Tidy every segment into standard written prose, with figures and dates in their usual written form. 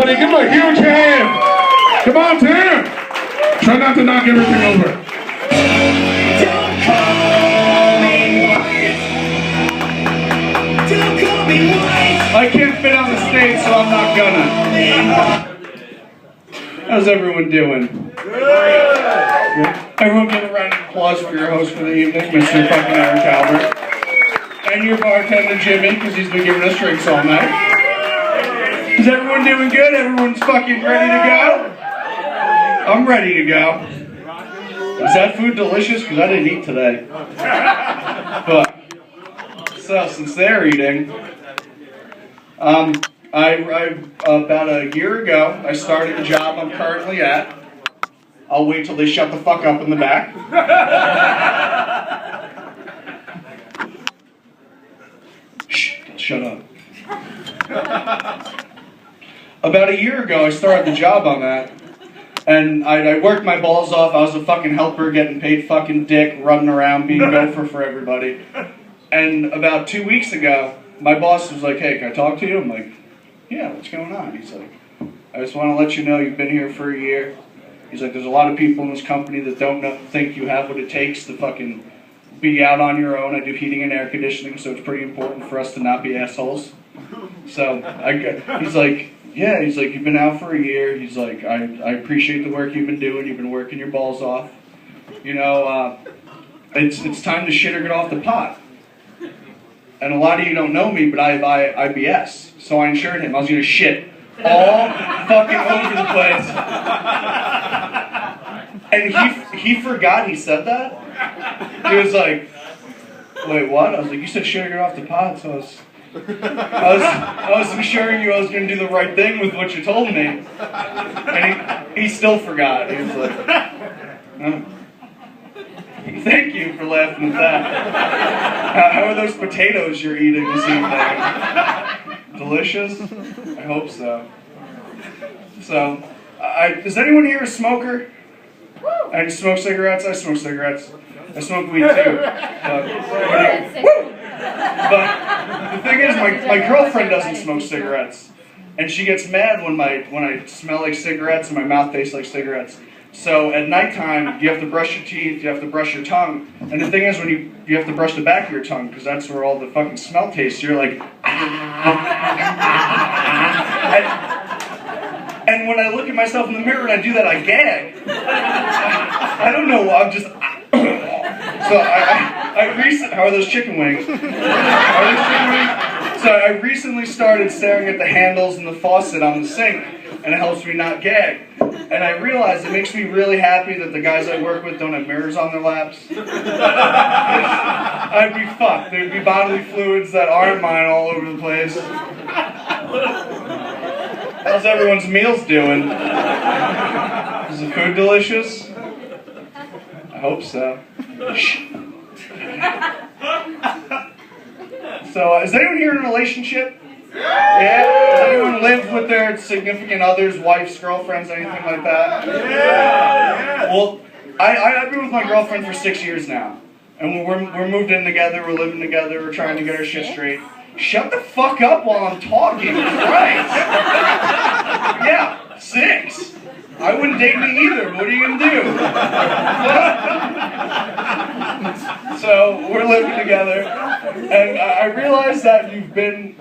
Give him a huge hand. Come on, Tim. Try not to knock everything over. Don't call me white. Don't call me white. I can't fit on the stage, so I'm not gonna. How's everyone doing? Good. Everyone give a round of applause for your host for the evening, Mr. fucking Eric Albert. And your bartender, Jimmy, because he's been giving us drinks all night. Is everyone doing good? Everyone's fucking ready to go? I'm ready to go. Is that food delicious? Because I didn't eat today. But, so, since they're eating, about a year ago, I started a job I'm currently at. I'll wait till they shut the fuck up in the back. Shh, shut up. About a year ago, I started the job I'm at. And I worked my balls off. I was a fucking helper, getting paid fucking dick, running around, being gopher for everybody. And about 2 weeks ago, my boss was like, "Hey, can I talk to you?" I'm like, "Yeah, what's going on?" He's like, "I just want to let you know you've been here for a year." He's like, "There's a lot of people in this company that don't think you have what it takes to fucking be out on your own. I do heating and air conditioning, so it's pretty important for us to not be assholes." So he's like, "Yeah," he's like, "You've been out for a year." He's like, I appreciate the work you've been doing. You've been working your balls off. You know, it's time to shit or get off the pot. And a lot of you don't know me, but I have IBS. So I insured him. I was going to shit all fucking over the place. And he forgot he said that. He was like, "Wait, what?" I was like, "You said shit or get off the pot." So I was ensuring you I was going to do the right thing with what you told me. And he still forgot. He was like, "Oh. Thank you for laughing at that. How are those potatoes you're eating this evening? Delicious? I hope so." So, is anyone here a smoker? I smoke cigarettes. I smoke cigarettes. I smoke weed too. But the thing is, my girlfriend doesn't smoke cigarettes, and she gets mad when I smell like cigarettes and my mouth tastes like cigarettes. So at nighttime, you have to brush your teeth, you have to brush your tongue, and the thing is, when you have to brush the back of your tongue because that's where all the fucking smell tastes. You're like, and when I look at myself in the mirror and I do that, I gag. I don't know. I'm just. So how are those chicken wings? Are those chicken wings? So I recently started staring at the handles and the faucet on the sink, and it helps me not gag. And I realized it makes me really happy that the guys I work with don't have mirrors on their laps. I'd be fucked. There'd be bodily fluids that aren't mine all over the place. How's everyone's meals doing? Is the food delicious? I hope so. So, is anyone here in a relationship? Yeah? Does anyone live with their significant others, wives, girlfriends, anything like that? Yeah! Well, I've been with my girlfriend for 6 years now. And we're moved in together, we're living together, we're trying to get our shit straight. Shut the fuck up while I'm talking, Christ! Yeah, 6. I wouldn't date me either, but what are you gonna do? So we're living together, and I realize that you've been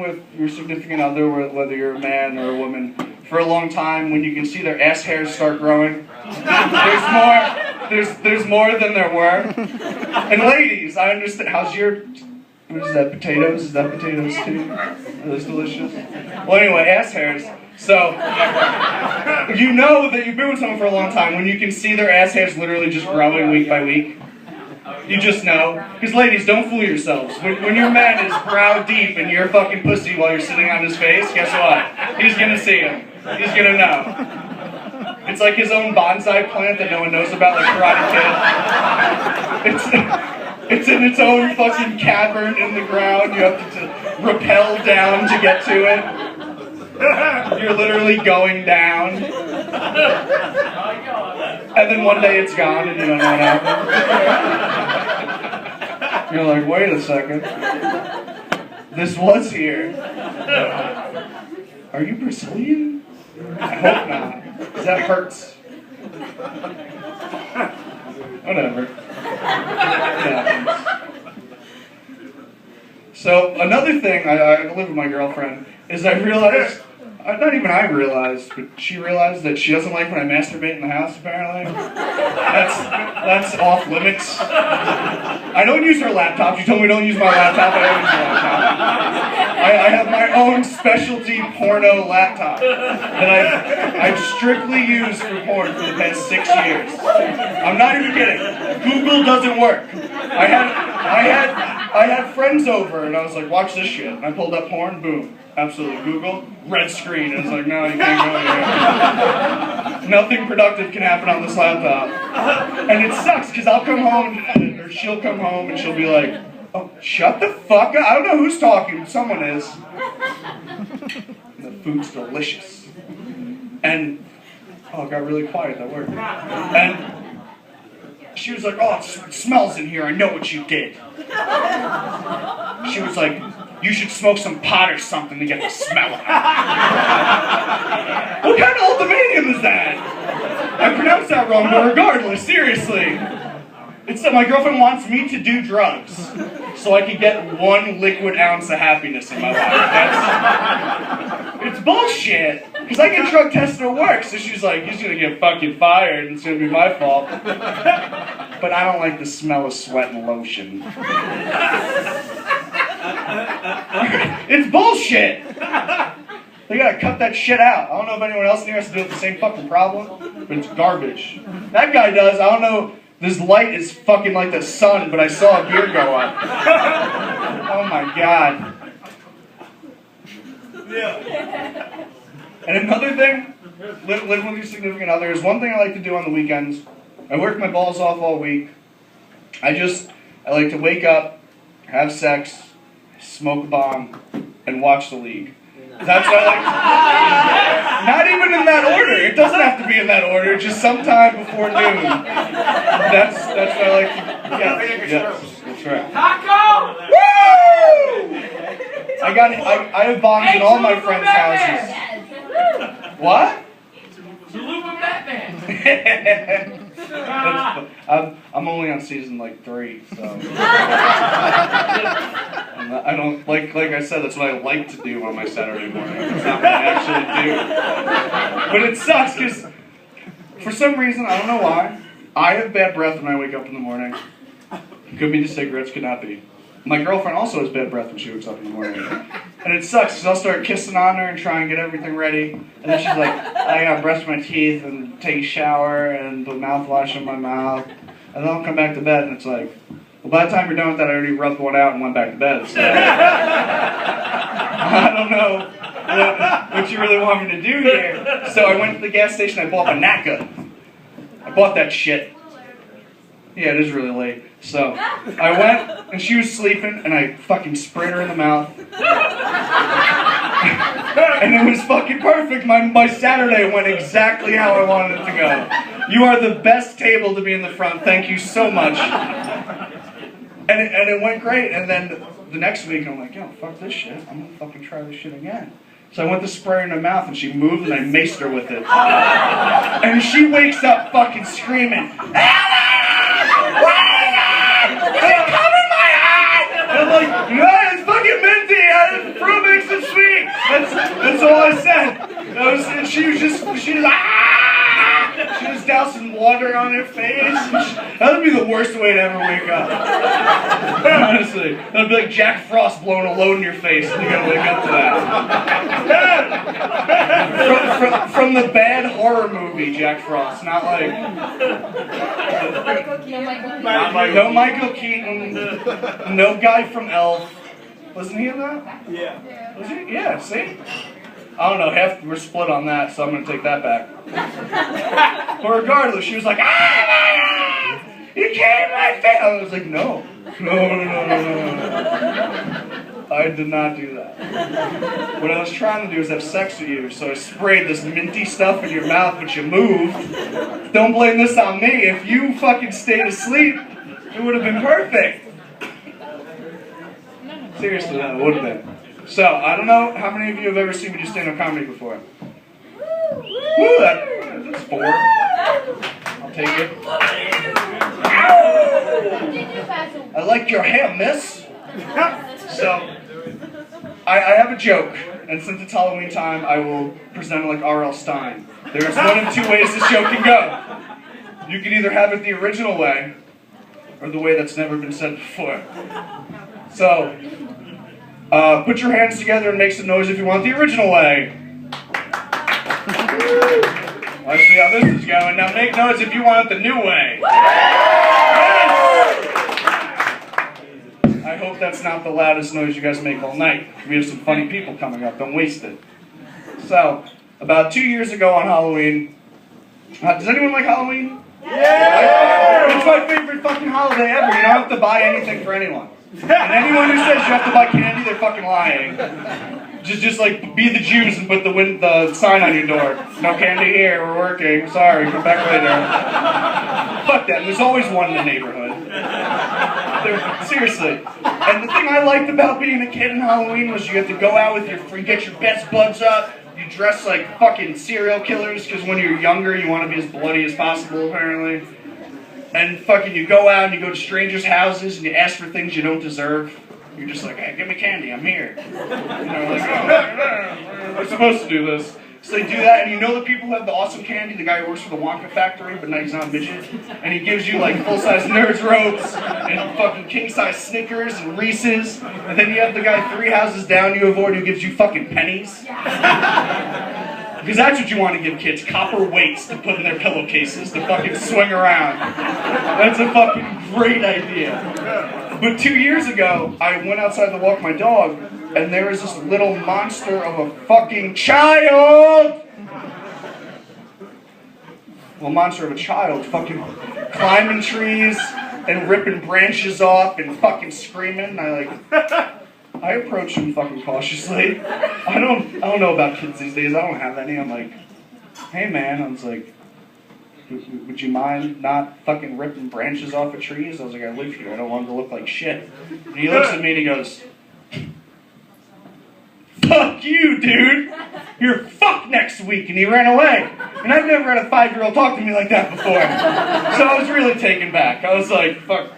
with your significant other, whether you're a man or a woman, for a long time. When you can see their ass hairs start growing, there's more than there were. And ladies, I understand. How's your? What is that? Potatoes? Is that potatoes too? Are those delicious? Well, anyway, ass hairs. So, you know that you've been with someone for a long time when you can see their ass hairs literally just growing week by week. You just know. Because ladies, don't fool yourselves. When your man is brow deep in your fucking pussy while you're sitting on his face, guess what? He's gonna see him. He's gonna know. It's like his own bonsai plant that no one knows about, like Karate Kid. It's in its own fucking cavern in the ground. You have to rappel down to get to it. You're literally going down. And then one day it's gone and you don't know what happened. You're like, wait a second. This was here. Are you Brazilian? I hope not, because that hurts. Whatever. Yeah. So another thing I live with my girlfriend is I realized, not even I realized, but she realized that she doesn't like when I masturbate in the house, apparently. That's off limits. I don't use her laptop. She told me don't use my laptop. I don't use her laptop. I have my own specialty porno laptop that I've strictly used for porn for the past 6 years. I'm not even kidding. Google doesn't work. I had friends over and I was like, watch this shit. And I pulled up porn, boom. Absolutely. Google, red screen. And it's like, no, you can't go here. Nothing productive can happen on this laptop. And it sucks because I'll come home, or she'll come home and she'll be like, oh, shut the fuck up. I don't know who's talking. Someone is. And the food's delicious. And, oh, it got really quiet at work. And she was like, oh, it smells in here. I know what you did. She was like, you should smoke some pot or something to get the smell out. What kind of ultimatum is that? I pronounced that wrong, but regardless, seriously. It's that my girlfriend wants me to do drugs so I can get 1 liquid ounce of happiness in my life. It's bullshit. Because I get drug tested at work, so she's like, he's going to get fucking fired and it's going to be my fault. But I don't like the smell of sweat and lotion. It's bullshit. They gotta cut that shit out. I don't know if anyone else in here has to deal with the same fucking problem, but it's garbage. That guy does. I don't know. This light is fucking like the sun, but I saw a beard go up. Oh my god. Yeah. And another thing, living with your significant other is one thing I like to do on the weekends. I work my balls off all week. I like to wake up, have sex, smoke a bomb, and watch the league. That's what I like to do. Not even in that order. It doesn't have to be in that order. Just sometime before noon. That's what I like to do. Yes, that's right. Taco! Woo! I have bombs in all my friends' houses. What? Salute with Batman. I'm only on season like 3, so I don't like I said, that's what I like to do on my Saturday morning. It's not what I actually do. But it sucks because for some reason, I don't know why, I have bad breath when I wake up in the morning. Could be the cigarettes, could not be. My girlfriend also has bad breath when she wakes up in the morning. And it sucks because I'll start kissing on her and try and get everything ready. And then she's like, I gotta brush my teeth and take a shower and put mouthwash in my mouth. And then I'll come back to bed and it's like, well, by the time you're done with that, I already rubbed one out and went back to bed. So I don't know what you really want me to do here. So I went to the gas station, I bought a Naka. I bought that shit. Yeah, it is really late. So I went, and she was sleeping, and I fucking sprayed her in the mouth. And it was fucking perfect. My Saturday went exactly how I wanted it to go. You are the best table to be in the front. Thank you so much. And it went great. And then the next week, I'm like, yo, fuck this shit. I'm gonna fucking try this shit again. So I went to spray her in her mouth, and she moved, and I maced her with it. And she wakes up fucking screaming, it's coming my eye! And I'm like, no, it's fucking minty. Fruit makes it sweet. That's all I said. And she was ah! She was dousing water on her face. That would be the worst way to ever wake up. Honestly, that would be like Jack Frost blowing a load in your face, and you gotta wake up to that. From the bad horror movie, Jack Frost, not like. No Michael Keaton, no guy from Elf. Wasn't he in that? Yeah. Was he? Yeah, see? I don't know, we're split on that, so I'm going to take that back. But regardless, she was like, ah! You came my face! I was like, no. I did not do that. What I was trying to do was have sex with you, so I sprayed this minty stuff in your mouth, but you moved. Don't blame this on me. If you fucking stayed asleep, it would have been perfect. Seriously, no, it would have been. So, I don't know how many of you have ever seen me do stand-up comedy before. 4. I'll take it. I like your hair, miss. So, I have a joke, and since it's Halloween time, I will present it like R.L. Stein. There's one of 2 ways this joke can go. You can either have it the original way, or the way that's never been said before. So, put your hands together and make some noise if you want the original way. Let's see how this is going. Now make noise if you want it the new way. Yes! I hope that's not the loudest noise you guys make all night. We have some funny people coming up. Don't waste it. So, about 2 years ago on Halloween, does anyone like Halloween? Yeah! It's my favorite fucking holiday ever. You don't have to buy anything for anyone. And anyone who says you have to buy candy, they're fucking lying. Just like, be the Jews and put the sign on your door. No candy here, we're working. Sorry, come back later. Fuck that, there's always one in the neighborhood. Seriously. And the thing I liked about being a kid in Halloween was you had to go out with you get your best buds up. You dress like fucking serial killers, because when you're younger, you want to be as bloody as possible, apparently. And fucking you go out and you go to strangers' houses and you ask for things you don't deserve. You're just like, hey, give me candy, I'm here. You know, like, oh, we're supposed to do this. So they do that, and you know the people who have the awesome candy, the guy who works for the Wonka factory, but now he's not a midget, and he gives you like full-size Nerds ropes, and fucking king-size Snickers, and Reese's, and then you have the guy 3 houses down you avoid who gives you fucking pennies. Because that's what you want to give kids, copper weights to put in their pillowcases, to fucking swing around. That's a fucking great idea. But 2 years ago, I went outside to walk my dog, and there was this little monster of a fucking child! Well, monster of a child, fucking climbing trees, and ripping branches off, and fucking screaming. I approached him fucking cautiously. I don't know about kids these days, I don't have any. I'm like, hey man, I was like, would you mind not fucking ripping branches off of trees? I was like, I live here, I don't want them to look like shit. And he looks at me and he goes, fuck you, dude! You're fucked next week! And he ran away. And I've never had a 5-year-old talk to me like that before. So I was really taken back. I was like, fuck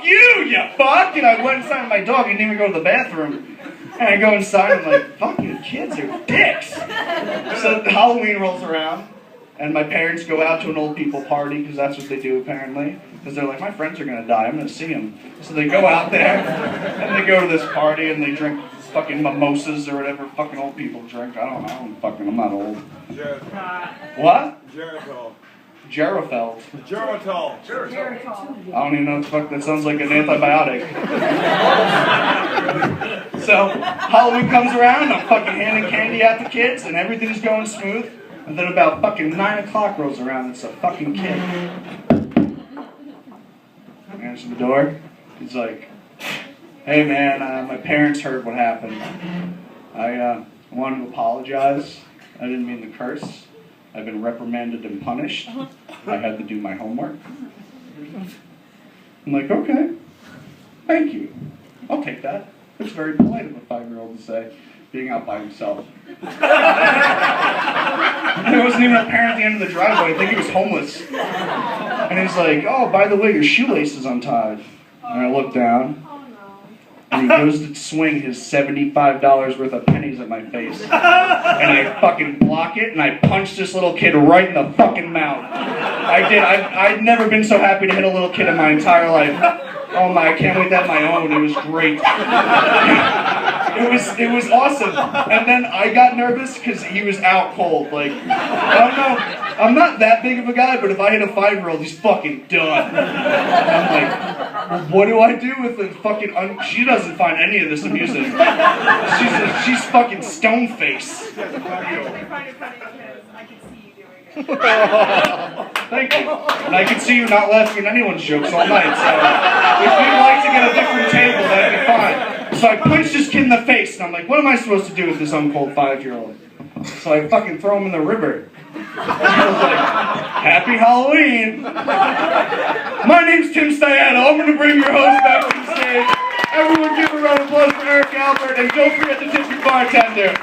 you, you fuck! And I went inside with my dog, he didn't even go to the bathroom. And I go inside and I'm like, fucking kids are dicks! So Halloween rolls around, and my parents go out to an old people party, because that's what they do apparently. Because they're like, my friends are gonna die, I'm gonna see them. So they go out there, and they go to this party, and they drink fucking mimosas or whatever fucking old people drink. I'm not old. What? Geritol. Gerofeld. Geritol. I don't even know what the fuck that sounds like an antibiotic. So, Halloween comes around, I'm fucking handing candy out to kids, and everything's going smooth. And then about fucking 9 o'clock rolls around, and it's a fucking kid. I answer the door. He's like, hey man, my parents heard what happened. I wanted to apologize. I didn't mean to curse. I've been reprimanded and punished. I had to do my homework. I'm like, okay, thank you. I'll take that. It's very polite of a 5-year-old to say, being out by himself. There wasn't even a parent at the end of the driveway. I think he was homeless. And he's like, oh, by the way, your shoelace is untied. And I look down. And he goes to swing his $75 worth of pennies at my face. And I fucking block it, and I punch this little kid right in the fucking mouth. I did. I'd never been so happy to hit a little kid in my entire life. Oh my, I can't wait to have my own. It was great. It was awesome. And then I got nervous because he was out cold. Like, I don't know. I'm not that big of a guy, but if I hit a 5-year-old, he's fucking done. And I'm like, well, what do I do with the fucking... She doesn't find any of this amusing. She's fucking stone-faced. I find it funny because I can see you doing it. Thank you. And I can see you not laughing at anyone's jokes all night, so if you'd like to get a different table, that'd be fine. So I punched this kid in the face, and I'm like, what am I supposed to do with this uncold 5-year-old? So I fucking throw him in the river. I was like, happy Halloween! My name's Tim Staiano. I'm going to bring your host back to the stage. Everyone give a round of applause for Eric Albert, and don't forget to tip your bartender.